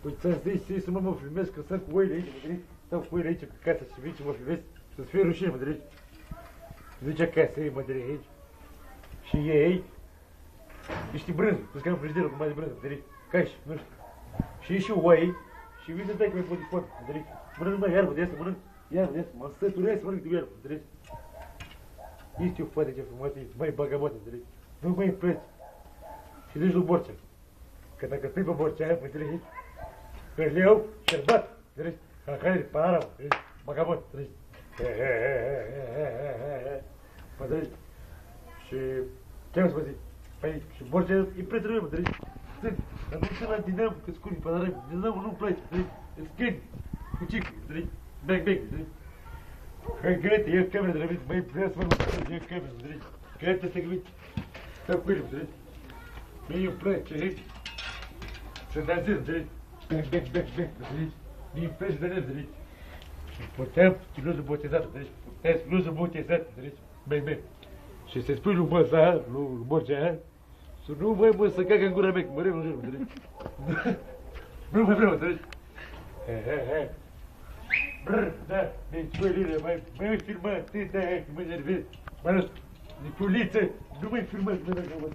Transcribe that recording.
Păi ți-am zis să mă filmez, că stau cu oile aici, mă dăriți? Stau cu oile aici pe casă și vii și mă filmez, să-ți fie rușine, mă dăriți? Zice acasă, ei, mă dăriți aici. Și ei, niște brânză, să scam frigiderul cu mai de brânză, mă dăriți? Cași, nu știu. Și e și oai, și vii să dai că mi-ai pus de pot, mă dăriți? Mănânc, mă, iarbă de asta, mănânc, iarbă de asta, mă săturesc să mănânc de iarbă, mă dăriți? Ești eu, poate, ce frumos e, mai bagabotă, mă dăriți? Nu mai îmi place. Și duci lui Borcea. Că dacă spui pe Borcea, mă dăriți? Că le iau șerbat, înțelegi? Care de parara, înțelegi? Bagabot, înțelegi? Mă înțelegi? Și ce am să vă zic? Păi, și Borcea e prietenul meu, înțelegi? Țin, dar nu țin la dinam, că scurgi pe parara, dinamul nu-mi place, înțelegi? Îți câini, cu cic, înțelegi? Bang, bang, înțelegi? Hai, găte, ia camera de la mine, mai vreau să mă mă ia camera, înțelegi? Găte, să gămiți. Stau cu el, înțelegi? Mie îmi place, înțelegi? Să dansez, înțelegi? Bang, bang, bang, bang, înțelegi? Mie îmi place de el, înțelegi? Puteam luzul botezat, înțelegi? Puteam luzul botezat, înțelegi? Bang, bang. Și să spui lui Măsa, lui Borcea, să nu mai mă să cacă în gura mea, că mă reu, înțelegi? Nu mai vreau, înțelegi? Brr, da, deci, băi, Lile, mai filmă, da, că mă nervez. Mă arăt, Niculiță, nu mai filmă, că mă nervez.